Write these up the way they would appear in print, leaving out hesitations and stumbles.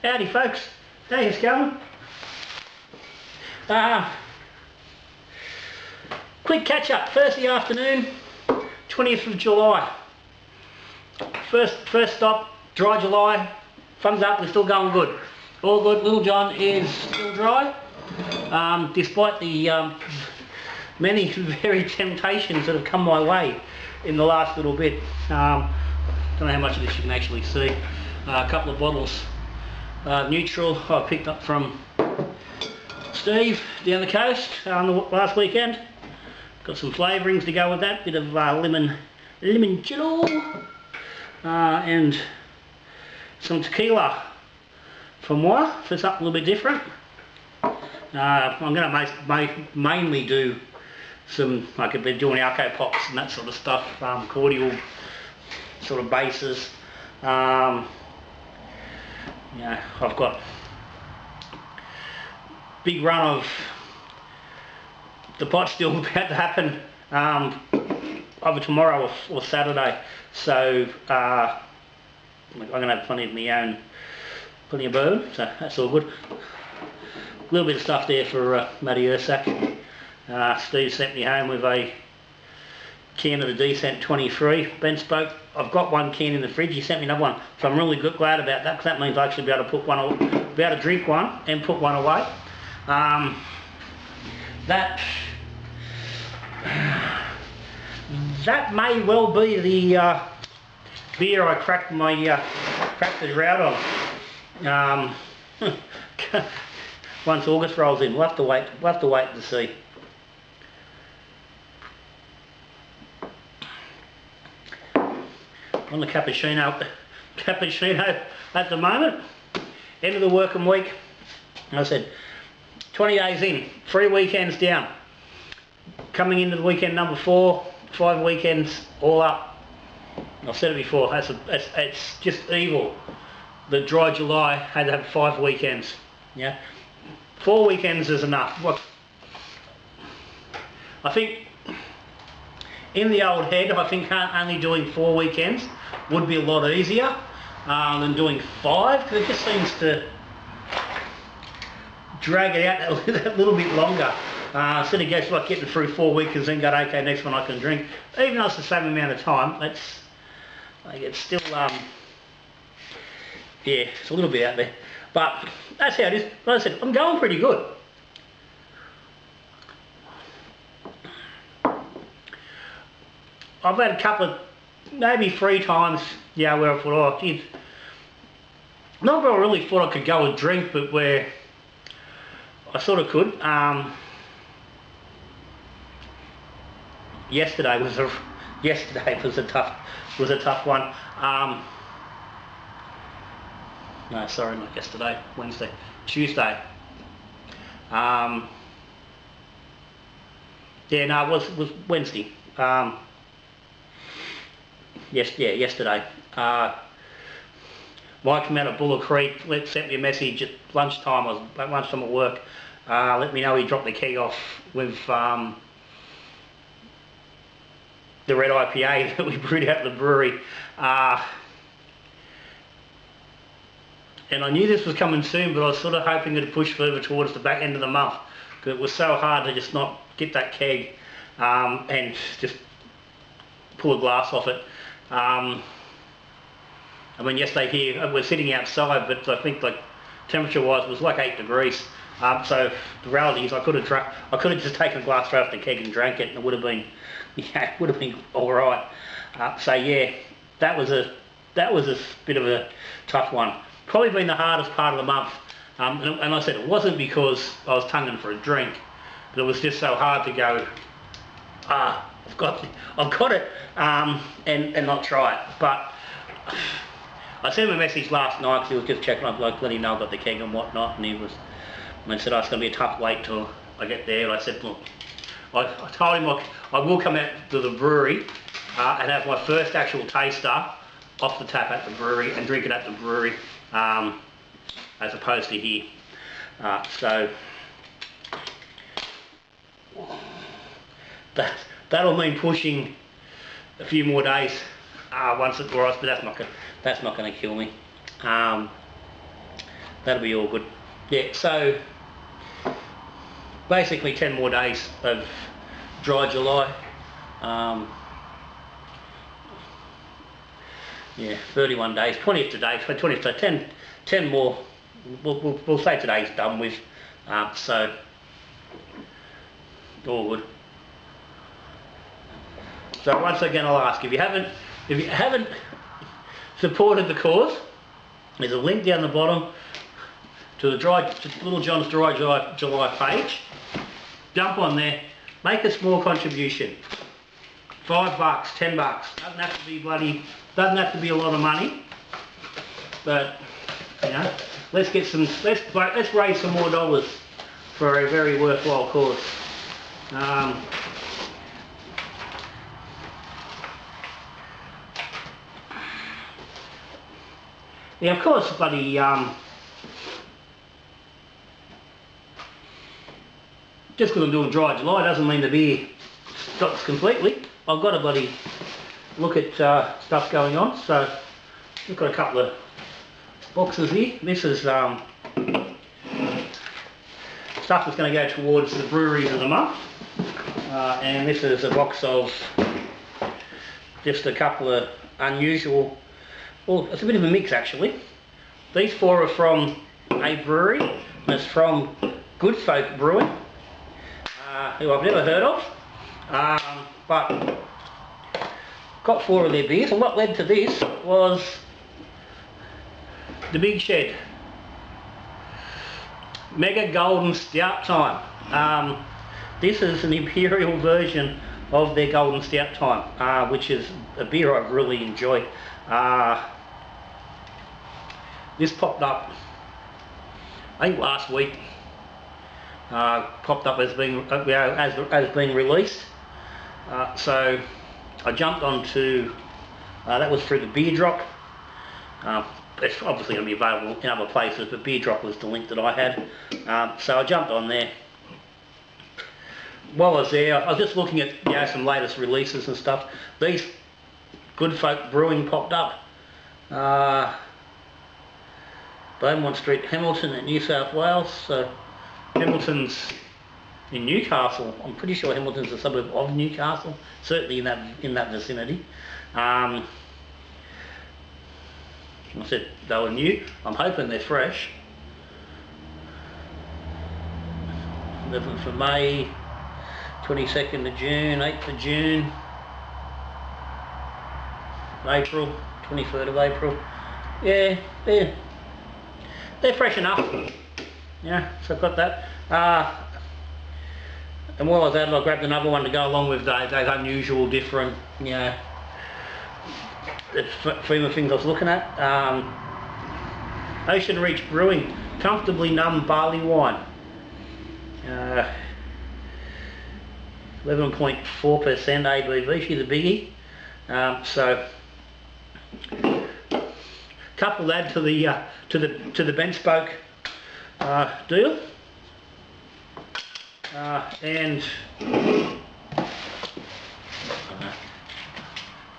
Howdy folks, how you going? Quick catch up, Thursday afternoon, 20th of July. First stop, dry July, thumbs up, we're still going good. All good, Little John is still dry, despite the many varied temptations that have come my way in the last little bit. Don't know how much of this you can actually see. A couple of bottles neutral I picked up from Steve down the coast last weekend. Got some flavourings to go with that, bit of lemon limoncello, and some tequila for moi, for something a little bit different. I'm going to mainly do some, I could be doing alco pops and that sort of stuff, cordial sort of bases. Yeah, I've got big run of the pot still about to happen either tomorrow or Saturday, so I'm going to have plenty of bourbon, so that's all good. A little bit of stuff there for Matty Ursak. Steve sent me home with a can of the Decent 23 Ben spoke. I've got one can in the fridge, he sent me another one, so I'm really glad about that, because that means I actually be able to put one, be able to drink one and put one away. That may well be the beer I cracked the drought on. Once August rolls in, we'll have to wait to see. On the cappuccino at the moment, end of the working week. I said 20 days in, 3 weekends down, coming into the weekend number 4, 5 weekends all up. I've said it before, it's just evil that dry July had to have 5 weekends. Yeah, 4 weekends is enough. What I think in the old head, I think only doing 4 weekends would be a lot easier than doing 5, because it just seems to drag it out that little bit longer. Instead of just like getting through 4 weekends and go, okay, next one I can drink. Even though it's the same amount of time, it's still yeah, it's a little bit out there. But that's how it is. Like I said, I'm going pretty good. I've had a couple of, maybe 3 times, yeah, where I thought, oh, geez, not where I really thought I could go and drink, but where I sort of could. Yesterday was a tough one. No, sorry, not yesterday. Tuesday. Yeah, no, it was Wednesday. Yesterday. Mike from out at Buller Creek sent me a message at lunchtime. I was at lunchtime at work. Let me know he dropped the key off with the red IPA that we brewed out of the brewery. And I knew this was coming soon, but I was sort of hoping it would push further towards the back end of the month, because it was so hard to just not get that keg and just pull a glass off it. I mean, yesterday here, we're sitting outside, but I think like temperature-wise, it was like 8 degrees. So the reality is, I could have just taken a glass right off the keg and drank it, and it would have been, yeah, it would have been all right. So yeah, that was a bit of a tough one. Probably been the hardest part of the month. And I said it wasn't because I was tunging for a drink, but it was just so hard to go, I've got it, and not try it. But I sent him a message last night because he was just checking up, like letting him know I got the keg and whatnot, and I said, oh, it's going to be a tough wait till I get there. And I said, look, I told him I will come out to the brewery and have my first actual taster off the tap at the brewery and drink it at the brewery, as opposed to here. So that'll mean pushing a few more days once it dries, but that's not going to kill me. that'll be all good. Yeah, so basically 10 more days of dry July. Yeah, 31 days, 20th today, 20th, so 10 more. We'll say today's done with, so all good. So once again, I'll ask, if you haven't supported the cause, there's a link down the bottom to Little John's Dry July page. Jump on there, make a small contribution. $5, $10. Doesn't have to be doesn't have to be a lot of money. But you know, let's raise some more dollars for a very worthwhile cause. Yeah, of course, buddy. Just because I'm doing dry July doesn't mean the beer stops completely. I've got to bloody look at stuff going on. So we've got a couple of boxes here. This is stuff that's going to go towards the breweries of the month. And this is a box of just a couple of unusual, well, it's a bit of a mix actually. These 4 are from a brewery, and it's from Good Folk Brewing, who I've never heard of, but got 4 of their beers, and what led to this was the Big Shed Mega Golden Stout Time. This is an imperial version of their Golden Stout Time, which is a beer I really enjoy. This popped up, I think last week. Popped up as being released. So I jumped onto that was through the Beer Drop. It's obviously going to be available in other places, but Beer Drop was the link that I had. So I jumped on there. While I was there, I was just looking at some latest releases and stuff. These Good Folk Brewing popped up. Beaumont Street, Hamilton in New South Wales. So Hamilton's in Newcastle. I'm pretty sure Hamilton's a suburb of Newcastle, certainly in that vicinity. I said they were new. I'm hoping they're fresh. 11th of May, 22nd of June, 8th of June, April, 23rd of April. Yeah, they're fresh enough. Yeah, so I've got that. And while I was at it, I grabbed another one to go along with those unusual, different, you know, the things I was looking at. Ocean Reach Brewing Comfortably Numb Barley Wine. 11.4% ABV. She's a biggie. So couple that to the bench spoke deal. And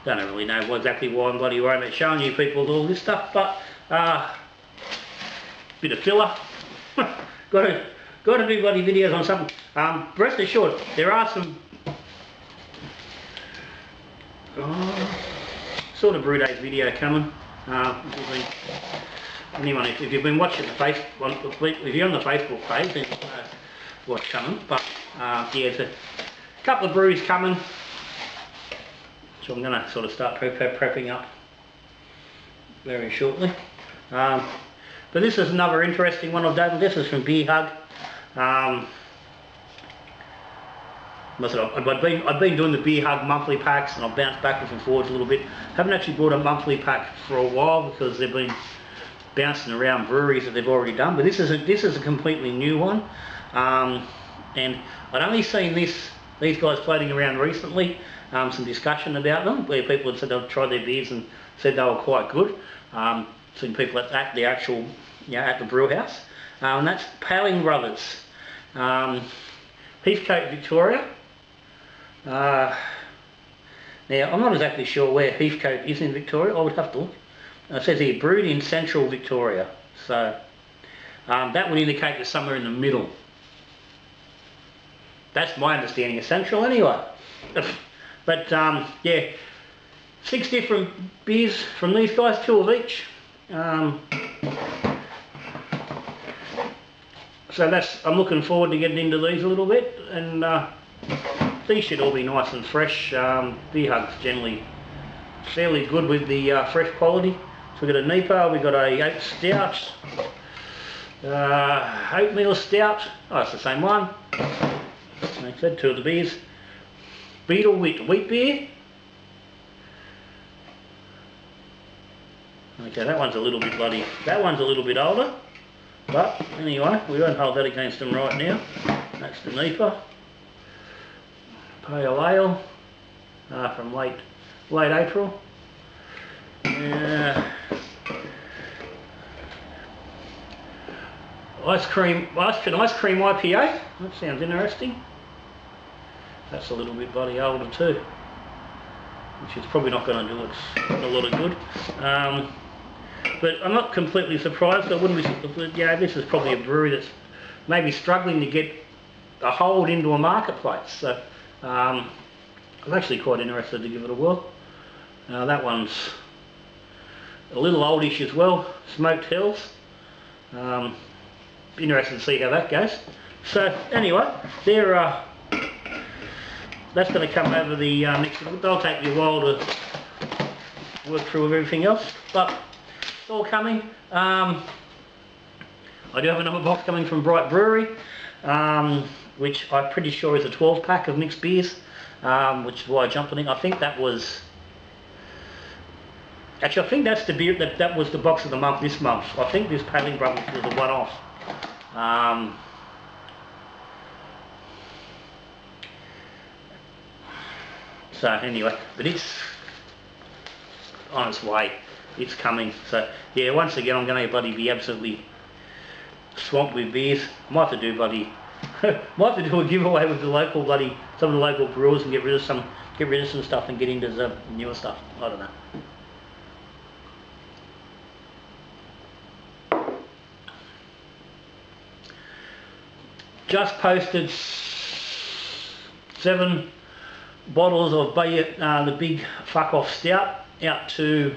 don't really know exactly why I'm bloody worried about showing you people all this stuff, but bit of filler. got to do bloody videos on something. Rest assured, there are some sort of brew days video coming. Anyone, if you've been watching the if you're on the Facebook page, then you know what's coming. But yeah, there's a couple of brews coming, so I'm going to sort of start prepping up very shortly. But this is another interesting one I've done. This is from Beer Hug. I've been doing the Beer Hug monthly packs, and I've bounced backwards and forwards a little bit. Haven't actually bought a monthly pack for a while because they've been bouncing around breweries that they've already done. But this is a completely new one, and I'd only seen these guys floating around recently. Some discussion about them where people had said they'd tried their beers and said they were quite good. Seen people at the actual, at the brew house, and that's Paling Brothers, Heathcote, Victoria. Now I'm not exactly sure where Heathcote is in Victoria. I would have to look. It says here brewed in central Victoria, so That would indicate they're somewhere in the middle. That's my understanding of Central anyway. But yeah, 6 different beers from these guys, 2 of each. So I'm looking forward to getting into these a little bit, and these should all be nice and fresh. Beer Hug's generally fairly good with the fresh quality. So we've got a Nipa, we've got a oat stout, oatmeal stout. Oh, it's the same one. Like I said, 2 of the beers. Beetle wheat beer. Okay, that one's a little bit older. But anyway, we won't hold that against them right now. That's the Nipa. Pale Ale from late April. Ice cream IPA. That sounds interesting. That's a little bit bloody older too, which is probably not going to do us a lot of good. But I'm not completely surprised. I wouldn't be. Yeah, this is probably a brewery that's maybe struggling to get a hold into a marketplace. So I'm actually quite interested to give it a whirl. That one's a little oldish as well. Smoked Hills. Interested to see how that goes. So anyway, that's going to come over the next. They'll take me a while to work through everything else, but it's all coming. I do have another box coming from Bright Brewery, which I'm pretty sure is a 12-pack of mixed beers, which is why I jumped on it. I think that was. Actually, I think that's the beer that was the box of the month this month. I think this Paling Brothers was a one-off. So anyway, but it's on its way. It's coming. So yeah, once again, I'm going to be absolutely swamped with beers. I might have to do might have to do a giveaway with the local some of the local brewers and get rid of some stuff and get into the newer stuff. I don't know. Just posted 7 bottles of the big fuck off stout out to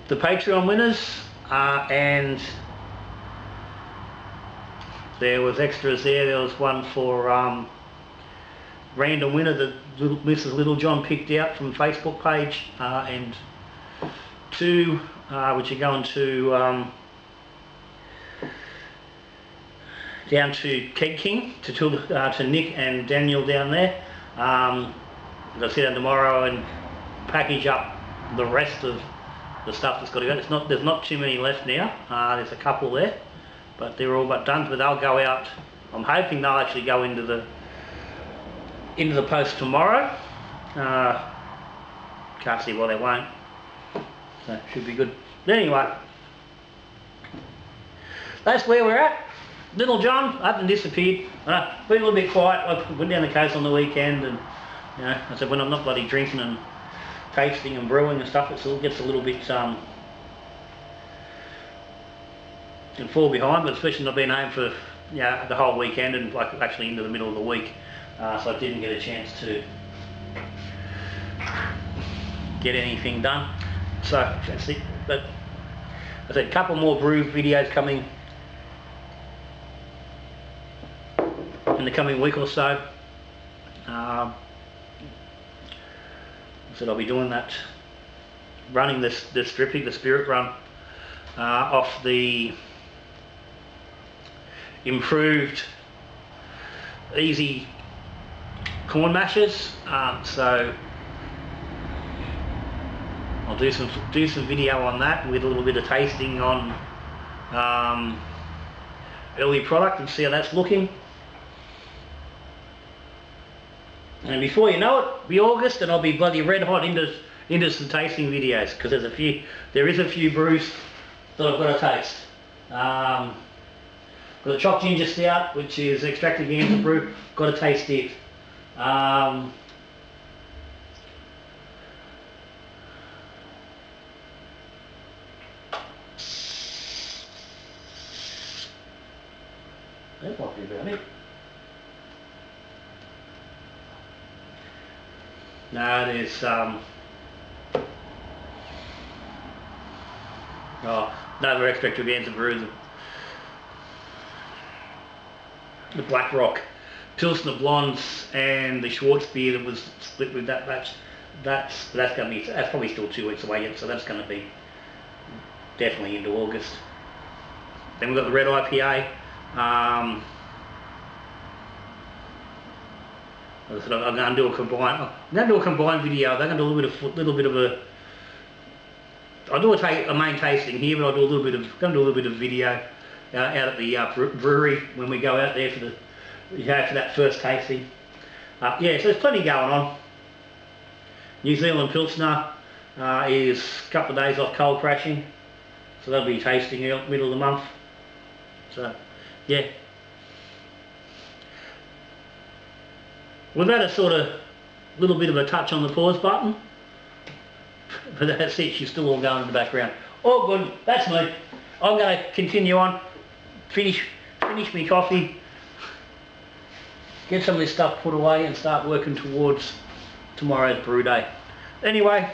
the Patreon winners, and there was extras there. There was one for random winner that Mrs. Littlejohn picked out from Facebook page, and 2 which are going to down to Keg King, to Nick and Daniel down there. They'll sit down tomorrow and package up the rest of the stuff that's got to go. There's not too many left now. There's a couple there, but they're all but done. But they'll go out. I'm hoping they'll actually go into the post tomorrow. Can't see why they won't. So should be good. But anyway, that's where we're at. Little John up and disappeared. Been a little bit quiet. I went down the coast on the weekend, and I said when I'm not bloody drinking and tasting and brewing and stuff, it gets a little bit can fall behind. But especially I've been home for the whole weekend and actually into the middle of the week, so I didn't get a chance to get anything done. So that's it. But I said a couple more brew videos coming in the coming week or so. I said I'll be doing that, running this drippy, the spirit run, off the improved easy corn mashers. So I'll do some video on that with a little bit of tasting on early product and see how that's looking. And before you know it, it'll be August, and I'll be bloody red hot into some tasting videos, because there is a few brews that I've got to taste. Got the chopped ginger stout, which is extracted Ganser brew. Got to taste it. That might be about it. No, there's oh, another extravaganza brew, the Black Rock, Pilsner Blondes, and the Schwartz beer that was split with that batch. That's probably still 2 weeks away yet, so that's going to be definitely into August. Then we've got the red IPA. I'm going to do a combined video. They're going to do a little bit of a. I'll do a main tasting here, but I'll do a little bit of video out at the brewery when we go out there for that first tasting. Yeah, so there's plenty going on. New Zealand Pilsner is a couple of days off cold crashing, so they'll be tasting out middle of the month. So, yeah. We've had a sort of little bit of a touch on the pause button, but that's it, she's still all going in the background. All good, that's me. I'm going to continue on, finish my coffee, get some of this stuff put away and start working towards tomorrow's brew day. Anyway,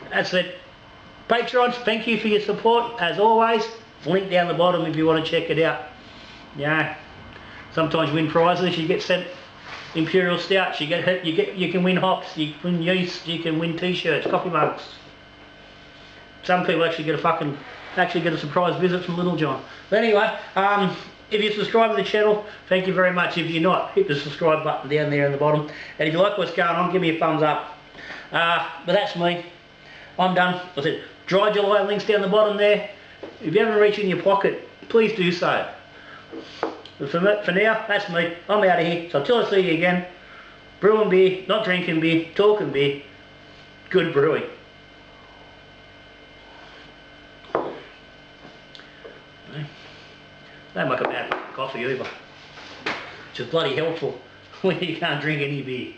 that's it. Patrons, thank you for your support, as always. Link down the bottom if you want to check it out. Yeah, sometimes you win prizes, you get sent Imperial Stouts, you can win hops, you can win yeast, you can win t-shirts, coffee mugs. Some people actually get a surprise visit from Little John. But anyway, if you subscribe to the channel, thank you very much. If you're not, hit the subscribe button down there in the bottom. And if you like what's going on, give me a thumbs up. But that's me. I'm done. I said, Dry July links down the bottom there. If you haven't reached in your pocket, please do so. But for now, that's me. I'm out of here. So until I see you again, brewing beer, not drinking beer, talking beer, good brewing. Don't make a bad coffee either, which is bloody helpful when you can't drink any beer.